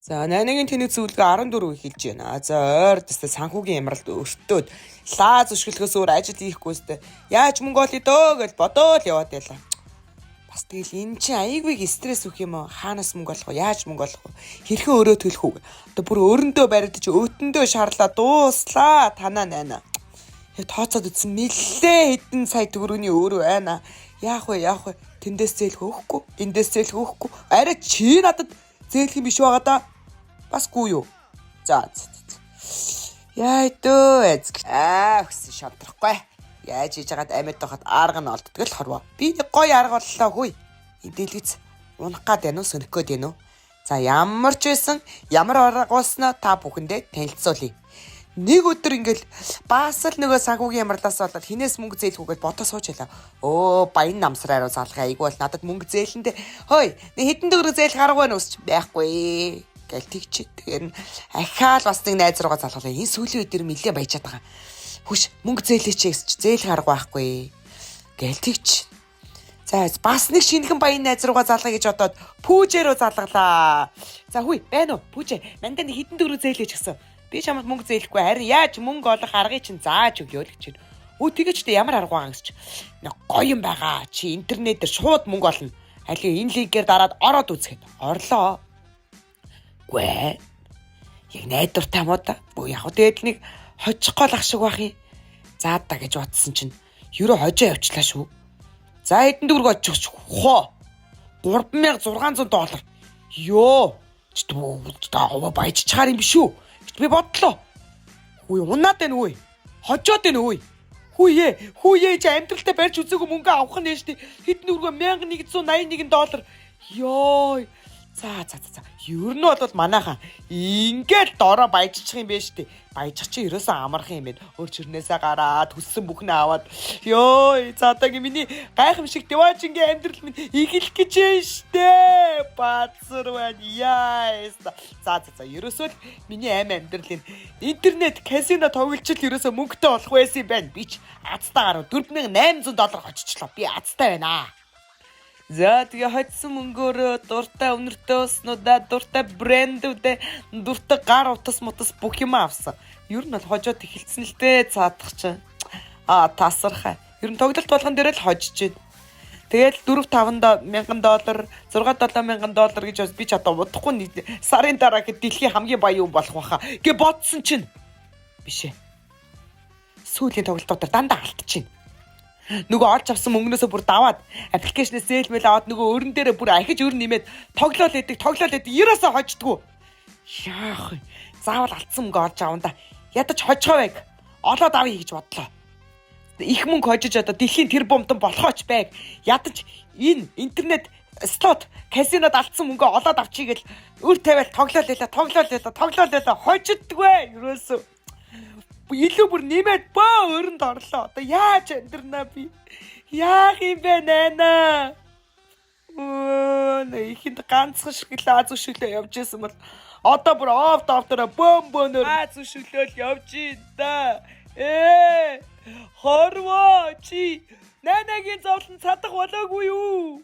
За найнагийн тэнэг зөвлөгөө 14 хэлж байна. За ойр тест санхүүгийн ямралд өртөөд лааз өшгөлгөөс өөр ажил хийхгүйстэй. Яаж мөнгө олъё дөө гэж бодоод яваад байлаа. Бас тэгэл эн чинь айгүйг стресс өгөх юм уу? Хаанаас мөнгө олох вэ? Яаж мөнгө олох вэ? Хэрхэн өрөө төлөх үү? Одоо бүр өрөндөө баригдаж өөтөндөө шаарлаа дууслаа танаа найна. Тооцоод үзсэн нэлээ хэдэн сая төгрөгийн өөрөө байна. Яах вэ? Тэндээс зээлх өгөхгүй. Эндээс зээлх өгөхгүй. Арай чи надад зээлх юм биш байгаа да. Басгүй юу? За. Яа дөө эзэг. Хүссэн шантрахгүй. Яаж хийж хагаад амьд байхад арга нь олддог л хорвоо. Би нэг гоё арга боллоо хөөе. Эдэлгэц унах гад байна уу, сөнөх гээд байна уу? За ямар ч байсан ямар арга болсноо та бүхэндээ танилцуулъя. Нэг өдөр ингээл бас л нөгөө санхүүгийн ямарлаас болоод хинээс мөнгө зээлэх үгээд бодоо сууж байлаа. Баян намсраар залгах айгүй бол надад мөнгө зээлэндээ. Хөөе, нэг хэдэн төгрөг зээлэх арга байна уу? Байхгүй. Гэл тэгч. Тэгэхээр ахаал бас нэг найз руугаа залгалаа. Энэ сүүлийн өдөр нэлээ баяжаад байгаа. Хүш мөнгө зээлээч гэж зээлэх арга байхгүй. Гэл тэгч. За бас нэг шинэхэн баян найз руугаа залгая гэж бодоод пүүжээ рүү залгалаа. За хүй байна уу? Пүүжээ. Мандаа нэг хэдэн төгрөг зээлээч гэсэн. Би чамд мөнгө зээлэхгүй харин яаж мөнгө олох аргыг чинь зааж өгөө л гэж байна. Тэгэж тэ ямар арга байгаа гэж. Нэг гоё юм байгаа. Чи интернетээр шууд мөнгө олно. Алийг энэ линкээр дараад ороод үзгээд. Орлоо. Гүй. Яг найдвартай мó да. Яг тэгээд нэг хожих гол ах шиг байх юм. За да гэж бодсон чинь ерөө хожоо явчлаа шүү. За хэдэн төгрөг очих хоо. $3600. Йоо. Чи таа баяжчаар юм биш үү? Би бодлоо. Хүй унаад байна уу? Хожоод байна уу? Хүүе чи амьдралдаа барьж үзээгүй мөнгө авах нь нэ штий. Хэдэн төгрөгөө $1181. Йоо. За. Ер нь бол манайхан ингээл дороо баяжчих юм байна штий. Баяжчих чи ерөөсөө амархан юм байна. Өөр чирнээсээ гараад хүссэн бүхнээ аваад. Йоо. За таги миний гайхамшиг Деважингийн амьдрал минь игэлэх гэж байна штэ. Баазар байна. Яа. За. Ерөөсөө л миний амьдралын интернет казино тоглолч л ерөөсөө мөнгөтэй болох байсан юм байна. Би ч азтаа гарав $4800 хоччихлоо. Би азтай байна. За тэгээ хоцсон мөнгөөр дуртай өнөртөө уснуудаа, дуртай брэндүүдээ, дуртай гар утас бүх юм авсан. Ер нь бол хожоод эхэлсэн л дээ цаадах чинь. Тасархаа. Ер нь тоглолт болгон дээр л хожиж байна. Тэгэл $4,000, $6,000 гэж бас би ч одоо удахгүй сарын дараа хэд дэлхийн хамгийн баян хүн болох байхаа гэ бодсон чинь бишээ. Сүүлийн тоглолтуудаар дандаа алдчихээн. Нөгөө олж авсан мөнгнөөсөө бүр даваад аппликейшнээс зээлмэл аваад нөгөө өрн дээрээ бүр ахиж өрн нэмээд тоглоол эдэг ерөөсөө хождгоо. Яах вэ? Заавал алдсан мөнгө олж аванда. Ядаж хожихоо байг. Олоод авъя гэж бодлоо. Их мөнгө хожиж одоо дэлхийн тэр бомтон болохооч байг. Ядаж энэ интернет слот казинод алдсан мөнгө олоод авчий гэл өр тавиал тоглоол хожиддгүй ерөөсөө. Илүү бүр нэмээд өрөнд орлоо. Одоо яаж амьдрнаа би? Яах юм бэ нана? Ихэнд ганцхан шиг лааз өшөглөө явж исэн бол одоо бүр офтоор бөөнөр лааз өшөглөөл явж ийн да. Хорвоо чи нанагийн зовлон цадах болоогүй юу?